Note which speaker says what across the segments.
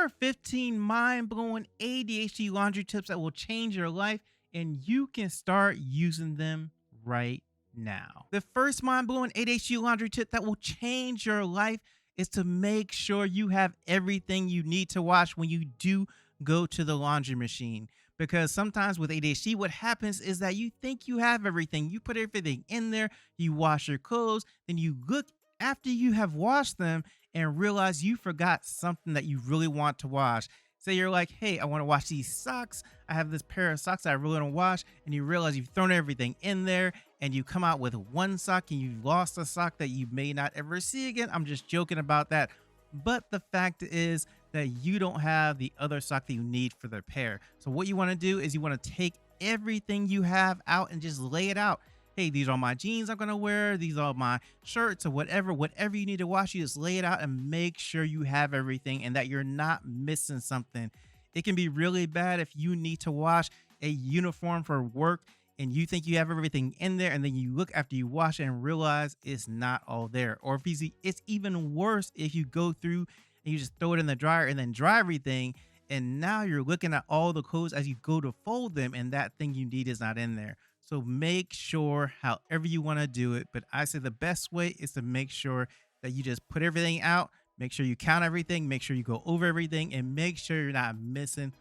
Speaker 1: are 15 mind-blowing ADHD laundry tips that will change your life, and you can start using them right now. The first mind-blowing ADHD laundry tip that will change your life is to make sure you have everything you need to wash when you do go to the laundry machine. Because sometimes with ADHD, what happens is that you think you have everything. You put everything in there, you wash your clothes, then you look after you have washed them and realize you forgot something that you really want to wash. Say you're like, hey, I want to wash these socks. I have this pair of socks that I really want to wash. And you realize you've thrown everything in there and you come out with one sock and you lost a sock that you may not ever see again. I'm just joking about that. But the fact is that you don't have the other sock that you need for the pair. So what you want to do is you want to take everything you have out and just lay it out. Hey, these are my jeans I'm going to wear. These are my shirts or whatever you need to wash. You just lay it out and make sure you have everything and that you're not missing something. It can be really bad if you need to wash a uniform for work and you think you have everything in there, and then you look after you wash it and realize it's not all there. Or if it's even worse if you go through and you just throw it in the dryer and then dry everything, and now you're looking at all the clothes as you go to fold them and that thing you need is not in there. So make sure however you want to do it, but I say the best way is to make sure that you just put everything out, make sure you count everything, make sure you go over everything, and make sure you're not missing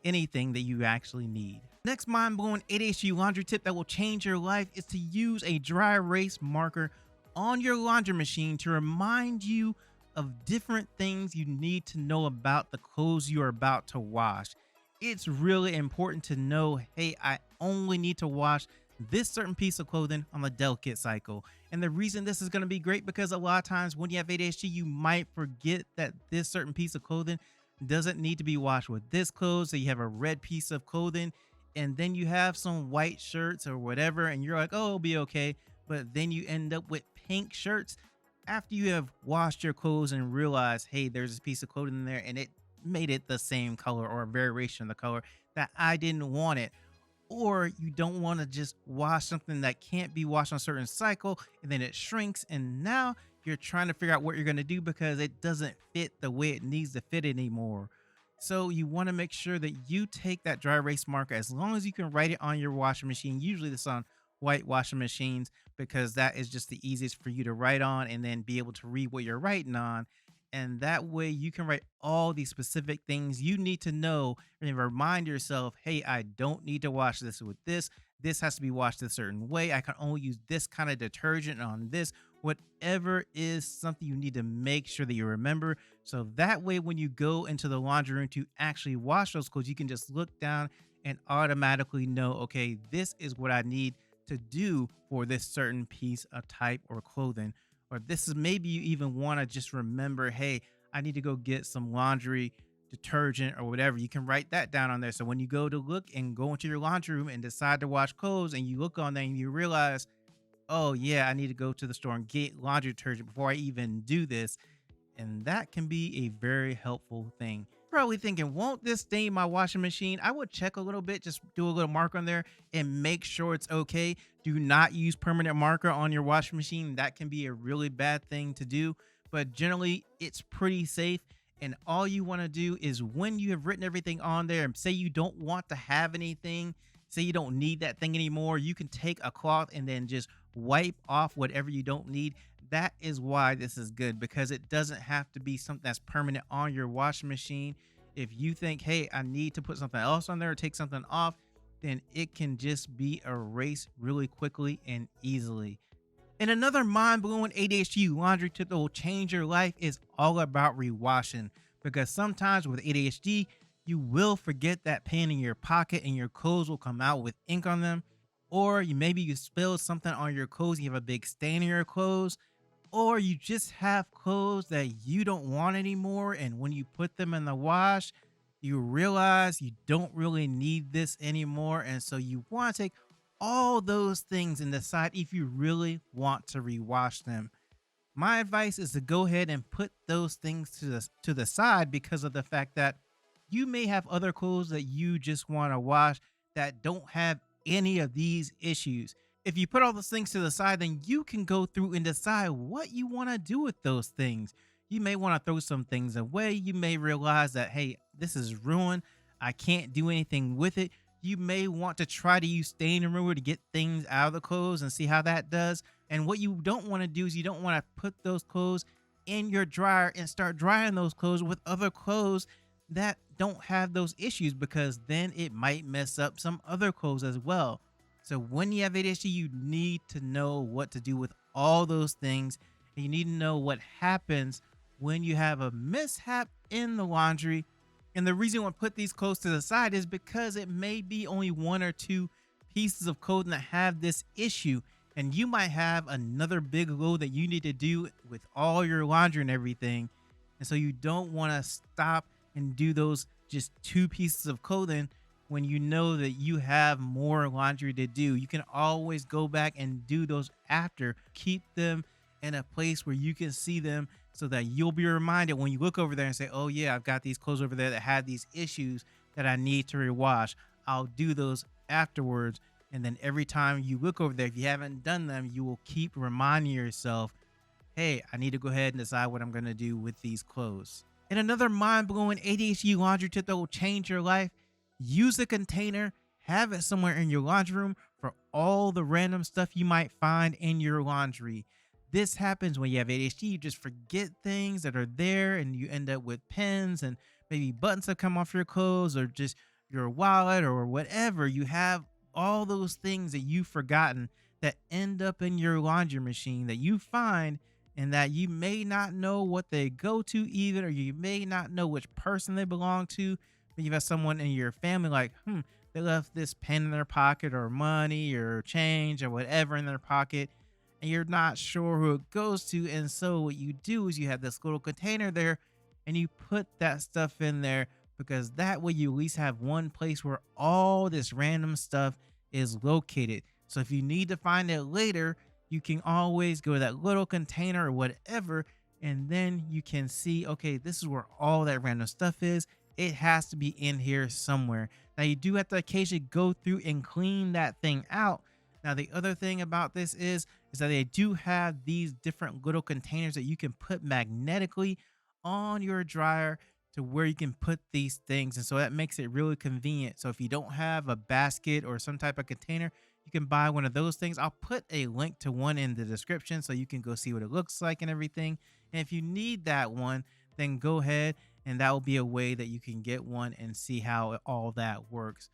Speaker 1: anything that you actually need. Next mind-blowing ADHD laundry tip that will change your life is to use a dry erase marker on your laundry machine to remind you of different things you need to know about the clothes you are about to wash. It's really important to know, hey, I only need to wash this certain piece of clothing on the delicate cycle. And the reason this is going to be great because a lot of times when you have ADHD, you might forget that this certain piece of clothing doesn't need to be washed with this clothes. So you have a red piece of clothing and then you have some white shirts or whatever, and you're like, oh, it'll be okay. But then you end up with pink shirts after you have washed your clothes and realize, hey, there's this piece of clothing in there and it made it the same color or a variation of the color that I didn't want it. Or you don't want to just wash something that can't be washed on a certain cycle and then it shrinks, and now you're trying to figure out what you're going to do because it doesn't fit the way it needs to fit anymore. So you want to make sure that you take that dry erase marker, as long as you can write it on your washing machine. Usually this on white washing machines because that is just the easiest for you to write on and then be able to read what you're writing on. And that way you can write all these specific things you need to know and remind yourself, hey, I don't need to wash this with this. This has to be washed a certain way. I can only use this kind of detergent on this. Whatever is something you need to make sure that you remember. So that way, when you go into the laundry room to actually wash those clothes, you can just look down and automatically know, okay, this is what I need to do for this certain piece of type or clothing. Or this is maybe you even want to just remember, hey, I need to go get some laundry detergent or whatever. You can write that down on there. So when you go to look and go into your laundry room and decide to wash clothes and you look on there and you realize, oh yeah, I need to go to the store and get laundry detergent before I even do this. And that can be a very helpful thing. Probably thinking, won't this stain my washing machine? I would check a little bit, just do a little mark on there and make sure it's okay. Do not use permanent marker on your washing machine. That can be a really bad thing to do, but generally it's pretty safe. And all you want to do is when you have written everything on there and say you don't want to have anything, say you don't need that thing anymore, you can take a cloth and then just wipe off whatever you don't need. That is why this is good, because it doesn't have to be something that's permanent on your washing machine. If you think, hey, I need to put something else on there or take something off, then it can just be erased really quickly and easily. And another mind-blowing ADHD laundry tip that will change your life is all about rewashing, because sometimes with ADHD, you will forget that pen in your pocket and your clothes will come out with ink on them. Or maybe you spilled something on your clothes, you have a big stain in your clothes, or you just have clothes that you don't want anymore. And when you put them in the wash, you realize you don't really need this anymore. And so you want to take all those things and decide if you really want to rewash them. My advice is to go ahead and put those things to the side, because of the fact that you may have other clothes that you just want to wash that don't have any of these issues. If you put all those things to the side, then you can go through and decide what you want to do with those things. you may want to throw some things away. You may realize that, hey, this is ruined. I can't do anything with it. You may want to try to use stain remover to get things out of the clothes and see how that does. And what you don't want to do is you don't want to put those clothes in your dryer and start drying those clothes with other clothes that don't have those issues, because then it might mess up some other clothes as well. So when you have ADHD, you need to know what to do with all those things. And you need to know what happens when you have a mishap in the laundry. And the reason I put these clothes to the side is because it may be only one or two pieces of clothing that have this issue. And you might have another big load that you need to do with all your laundry and everything. And so you don't want to stop and do those just two pieces of clothing when you know that you have more laundry to do. You can always go back and do those after. Keep them in a place where you can see them so that you'll be reminded when you look over there and say, oh yeah, I've got these clothes over there that have these issues that I need to rewash. I'll do those afterwards. And then every time you look over there, if you haven't done them, you will keep reminding yourself, hey, I need to go ahead and decide what I'm going to do with these clothes. And another mind-blowing ADHD laundry tip that will change your life: use a container, have it somewhere in your laundry room for all the random stuff you might find in your laundry. This happens when you have ADHD. You just forget things that are there and you end up with pens and maybe buttons that come off your clothes, or just your wallet or whatever. You have all those things that you've forgotten that end up in your laundry machine that you find, and that you may not know what they go to either, or you may not know which person they belong to. But you have someone in your family like, they left this pen in their pocket, or money or change or whatever in their pocket, and you're not sure who it goes to. And so what you do is you have this little container there and you put that stuff in there, because that way you at least have one place where all this random stuff is located. So if you need to find it later, you can always go to that little container or whatever, and then you can see, okay, this is where all that random stuff is. It has to be in here somewhere. Now you do have to occasionally go through and clean that thing out. Now the other thing about this is that they do have these different little containers that you can put magnetically on your dryer to where you can put these things. And so that makes it really convenient. So if you don't have a basket or some type of container, you can buy one of those things. I'll put a link to one in the description so you can go see what it looks like and everything. And if you need that one, then go ahead, and that will be a way that you can get one and see how all that works.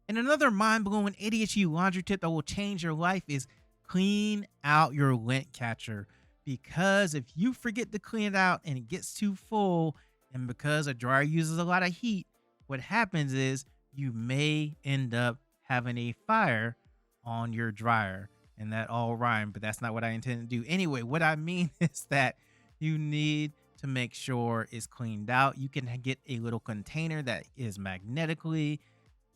Speaker 1: And another mind-blowing ADHD laundry tip that will change your life is clean out your lint catcher. Because if you forget to clean it out and it gets too full, and because a dryer uses a lot of heat, what happens is you may end up having a fire on your dryer. And that all rhymed, but that's not what I intend to do. Anyway, what I mean is that you need to make sure it's cleaned out. You can get a little container that is magnetically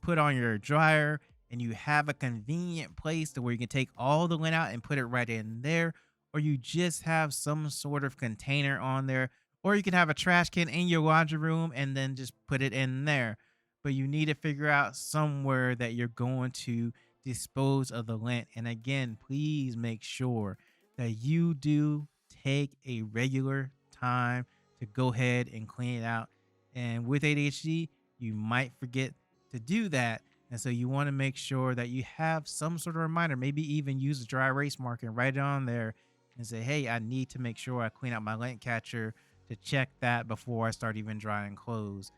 Speaker 1: put on your dryer, and you have a convenient place to where you can take all the lint out and put it right in there, or you just have some sort of container on there, or you can have a trash can in your laundry room and then just put it in there. But you need to figure out somewhere that you're going to dispose of the lint. And again, please make sure that you do take a regular time to go ahead and clean it out. And with ADHD, you might forget to do that. And so you want to make sure that you have some sort of reminder, maybe even use a dry erase marker and write it on there and say, hey, I need to make sure I clean out my lint catcher, to check that before I start even drying clothes,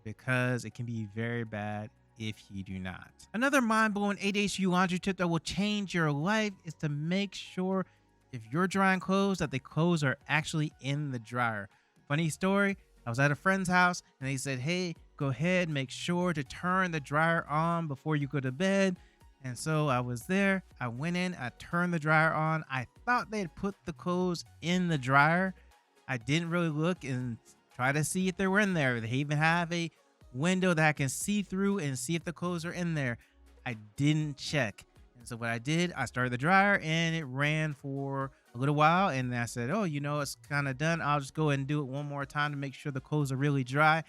Speaker 1: because it can be very bad if you do not. Another mind-blowing ADHD laundry tip that will change your life is to make sure if you're drying clothes that the clothes are actually in the dryer. Funny story, I was at a friend's house and they said, hey, go ahead, make sure to turn the dryer on before you go to bed. And so I was there, I went in, I turned the dryer on. I thought they'd put the clothes in the dryer. I didn't really look and try to see if they were in there. They even have a window that I can see through and see if the clothes are in there. I didn't check. And so what I did, I started the dryer and it ran for a little while. And I said, oh, it's kind of done. I'll just go ahead and do it one more time to make sure the clothes are really dry.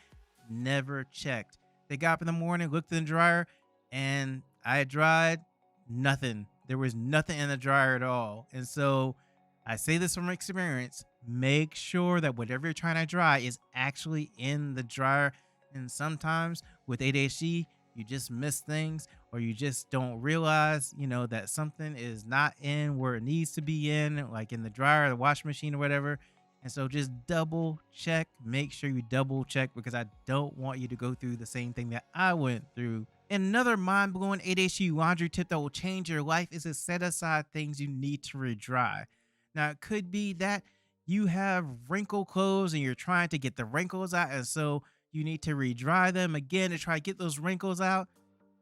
Speaker 1: Never checked. They got up in the morning, looked in the dryer, and I had dried nothing. There was nothing in the dryer at all. And so I say this from experience. Make sure that whatever you're trying to dry is actually in the dryer. And sometimes with ADHD, you just miss things or you just don't realize, that something is not in where it needs to be in, like in the dryer or the washing machine or whatever. And so just double check, make sure you double check because I don't want you to go through the same thing that I went through. And another mind blowing ADHD laundry tip that will change your life is to set aside things you need to re-dry. Now, it could be that you have wrinkled clothes and you're trying to get the wrinkles out. And so you need to re-dry them again to try to get those wrinkles out,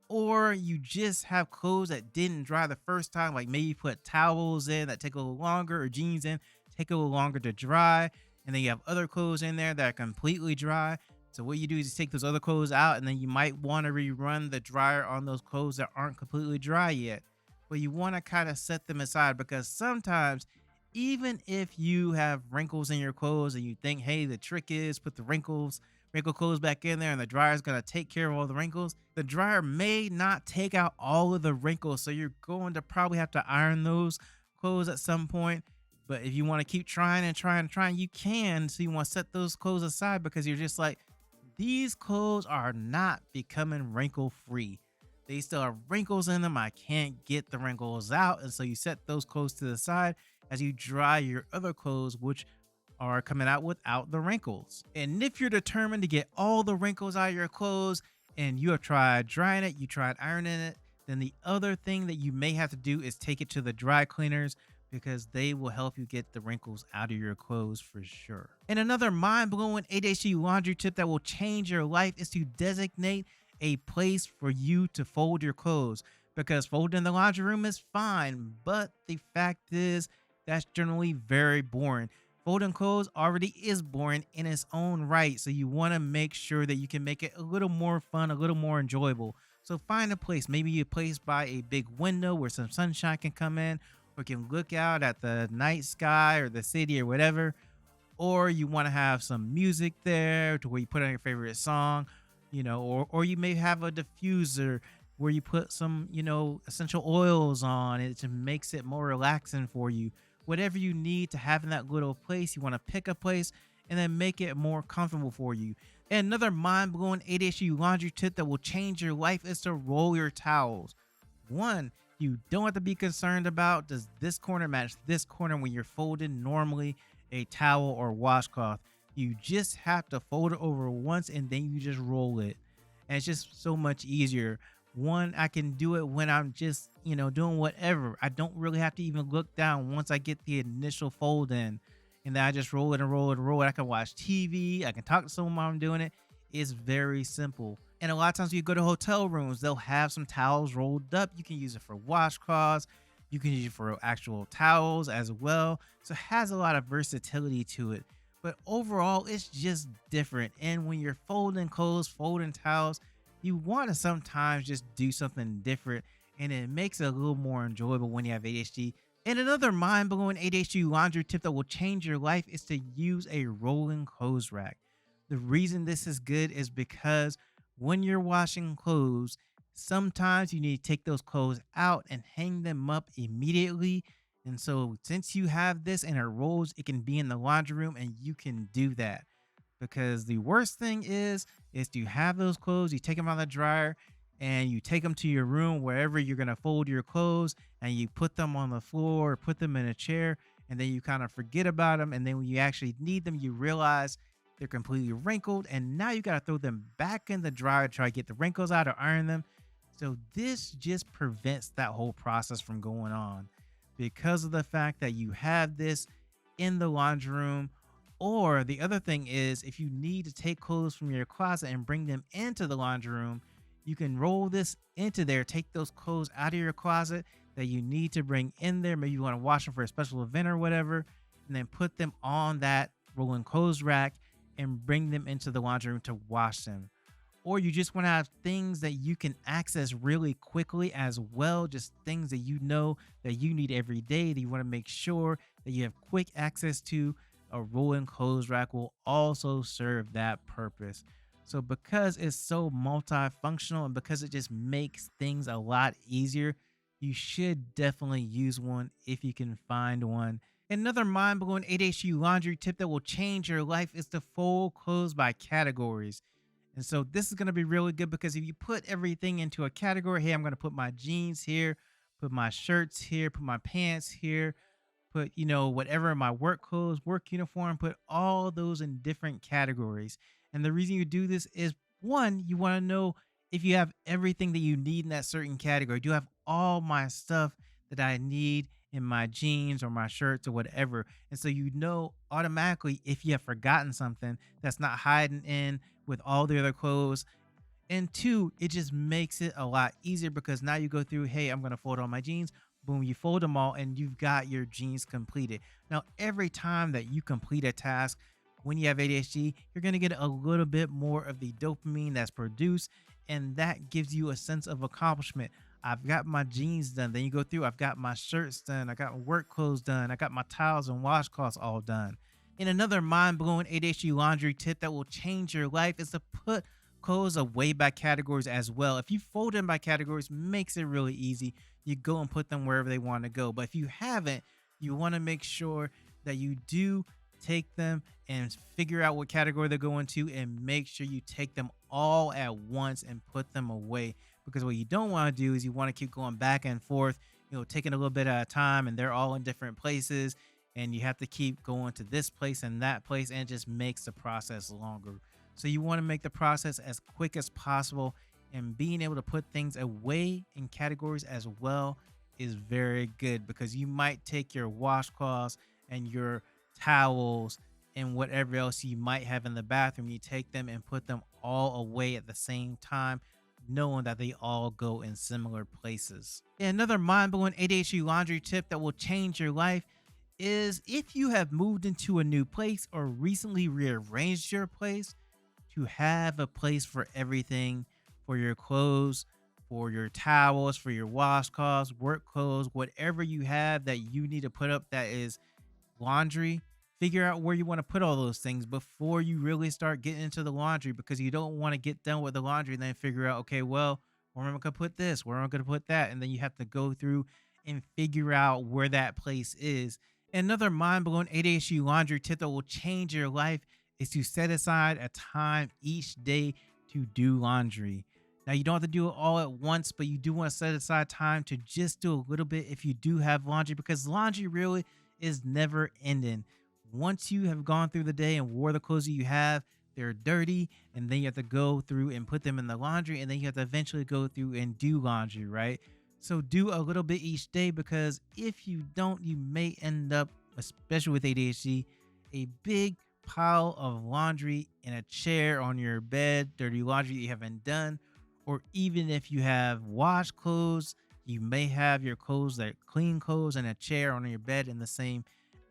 Speaker 1: or you just have clothes that didn't dry the first time, like maybe you put towels in that take a little longer or jeans in take a little longer to dry, and then you have other clothes in there that are completely dry. So what you do is you take those other clothes out, and then you might want to rerun the dryer on those clothes that aren't completely dry yet, but you want to kind of set them aside because sometimes even if you have wrinkles in your clothes and you think, hey, the trick is put the wrinkle clothes back in there and the dryer is going to take care of all the wrinkles, the dryer may not take out all of the wrinkles. So you're going to probably have to iron those clothes at some point. But if you want to keep trying and trying and trying, you can. So you want to set those clothes aside because you're just like, these clothes are not becoming wrinkle free. They still have wrinkles in them. I can't get the wrinkles out. And so you set those clothes to the side as you dry your other clothes, which are coming out without the wrinkles. And if you're determined to get all the wrinkles out of your clothes and you have tried drying it, you tried ironing it, then the other thing that you may have to do is take it to the dry cleaners because they will help you get the wrinkles out of your clothes for sure. And another mind-blowing ADHD laundry tip that will change your life is to designate a place for you to fold your clothes, because folding in the laundry room is fine, but the fact is that's generally very boring. Folding clothes already is boring in its own right, so you want to make sure that you can make it a little more fun, a little more enjoyable. So find a place, maybe a place by a big window where some sunshine can come in, or can look out at the night sky or the city or whatever. Or you want to have some music there to where you put on your favorite song, or you may have a diffuser where you put some, essential oils on it to makes it more relaxing for you. Whatever you need to have in that little place, you want to pick a place and then make it more comfortable for you. And another mind-blowing ADHD laundry tip that will change your life is to roll your towels. One, you don't have to be concerned about does this corner match this corner when you're folding normally a towel or washcloth. You just have to fold it over once and then you just roll it. And it's just so much easier. One, I can do it when I'm just, doing whatever. I don't really have to even look down once I get the initial fold in. And then I just roll it and roll it and roll it. I can watch TV. I can talk to someone while I'm doing it. It's very simple. And a lot of times when you go to hotel rooms, they'll have some towels rolled up. You can use it for washcloths. You can use it for actual towels as well. So it has a lot of versatility to it. But overall, it's just different. And when you're folding clothes, folding towels, you want to sometimes just do something different. And it makes it a little more enjoyable when you have ADHD. And another mind-blowing ADHD laundry tip that will change your life is to use a rolling clothes rack. The reason this is good is because when you're washing clothes, sometimes you need to take those clothes out and hang them up immediately. And so since you have this and it rolls, it can be in the laundry room and you can do that. Because the worst thing is to have those clothes, you take them out of the dryer and you take them to your room, wherever you're going to fold your clothes, and you put them on the floor or put them in a chair, and then you kind of forget about them. And then when you actually need them, you realize they're completely wrinkled, and now you got to throw them back in the dryer to try to get the wrinkles out or iron them. So this just prevents that whole process from going on because of the fact that you have this in the laundry room. Or the other thing is, if you need to take clothes from your closet and bring them into the laundry room, you can roll this into there, take those clothes out of your closet that you need to bring in there. Maybe you want to wash them for a special event or whatever, and then put them on that rolling clothes rack and bring them into the laundry room to wash them. Or you just want to have things that you can access really quickly as well, just things that you know that you need every day that you want to make sure that you have quick access to. A rolling clothes rack will also serve that purpose. So because it's so multifunctional and because it just makes things a lot easier, you should definitely use one if you can find one. Another mind-blowing ADHD laundry tip that will change your life is to fold clothes by categories. And so this is going to be really good because if you put everything into a category, hey, I'm going to put my jeans here, put my shirts here, put my pants here, put, whatever my work clothes, work uniform, put all those in different categories. And the reason you do this is one, you want to know if you have everything that you need in that certain category. Do I have all my stuff that I need in my jeans or my shirts or whatever? And so you know automatically if you have forgotten something that's not hiding in with all the other clothes. And two, it just makes it a lot easier because now you go through, hey, I'm going to fold all my jeans. Boom, you fold them all and you've got your jeans completed. Now, every time that you complete a task when you have ADHD, you're going to get a little bit more of the dopamine that's produced. And that gives you a sense of accomplishment. I've got my jeans done. Then you go through, I've got my shirts done. I got my work clothes done. I got my towels and washcloths all done. And another mind blowing ADHD laundry tip that will change your life is to put clothes away by categories as well. If you fold them by categories, makes it really easy. You go and put them wherever they want to go. But if you haven't, you want to make sure that you do take them and figure out what category they're going to and make sure you take them all at once and put them away. Because what you don't want to do is you want to keep going back and forth, taking a little bit at a time, and they're all in different places. And you have to keep going to this place and that place, and it just makes the process longer. So you want to make the process as quick as possible, and being able to put things away in categories as well is very good because you might take your washcloths and your towels and whatever else you might have in the bathroom, you take them and put them all away at the same time, knowing that they all go in similar places. And another mind-blowing ADHD laundry tip that will change your life is if you have moved into a new place or recently rearranged your place, to have a place for everything, for your clothes, for your towels, for your washcloths, work clothes, whatever you have that you need to put up that is laundry. Figure out where you want to put all those things before you really start getting into the laundry, because you don't want to get done with the laundry and then figure out, okay, well, where am I going to put this? Where am I going to put that? And then you have to go through and figure out where that place is. Another mind-blowing ADHD laundry tip that will change your life is to set aside a time each day to do laundry. Now, you don't have to do it all at once, but you do want to set aside time to just do a little bit if you do have laundry, because laundry really is never ending. Once you have gone through the day and wore the clothes that you have, they're dirty, and then you have to go through and put them in the laundry, and then you have to eventually go through and do laundry, right? So do a little bit each day, because if you don't, you may end up, especially with ADHD, a big pile of laundry in a chair on your bed, dirty laundry that you haven't done. Or even if you have washed clothes, you may have your clothes, that clean clothes, in a chair on your bed in the same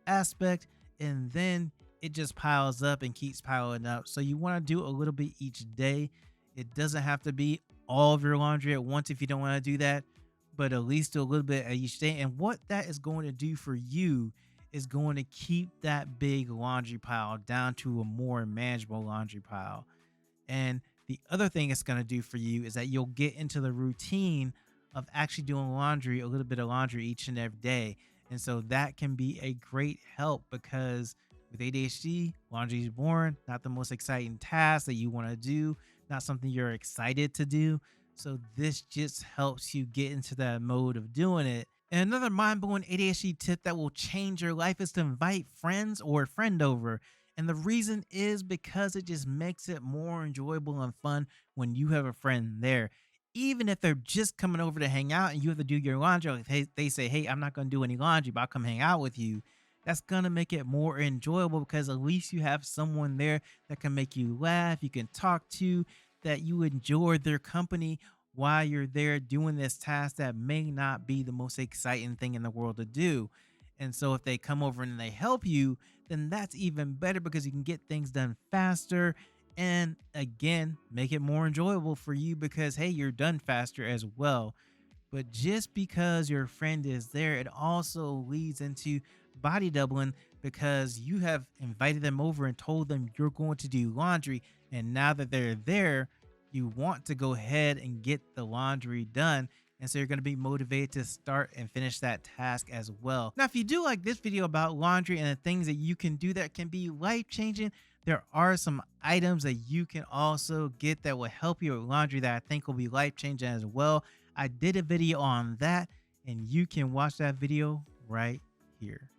Speaker 1: aspect, and then it just piles up and keeps piling up. So you want to do a little bit each day. It doesn't have to be all of your laundry at once if you don't want to do that, but at least do a little bit at each day. And what that is going to do for you is going to keep that big laundry pile down to a more manageable laundry pile. And the other thing it's going to do for you is that you'll get into the routine of actually doing laundry, a little bit of laundry each and every day. And so that can be a great help, because with ADHD, laundry is boring, not the most exciting task that you want to do, not something you're excited to do. So this just helps you get into that mode of doing it. And another mind-blowing ADHD tip that will change your life is to invite friends or a friend over. And the reason is because it just makes it more enjoyable and fun when you have a friend there. Even if they're just coming over to hang out and you have to do your laundry, like they say, hey, I'm not going to do any laundry, but I'll come hang out with you. That's going to make it more enjoyable, because at least you have someone there that can make you laugh, you can talk to, that you enjoy their company while you're there doing this task that may not be the most exciting thing in the world to do. And so if they come over and they help you, then that's even better, because you can get things done faster and again, make it more enjoyable for you, because hey, you're done faster as well. But just because your friend is there, it also leads into body doubling, because you have invited them over and told them you're going to do laundry. And now that they're there, you want to go ahead and get the laundry done, And so you're going to be motivated to start and finish that task as well. Now, if you do like this video about laundry and the things that you can do that can be life-changing, there are some items that you can also get that will help your laundry that I think will be life-changing as well. I did a video on that, and you can watch that video right here.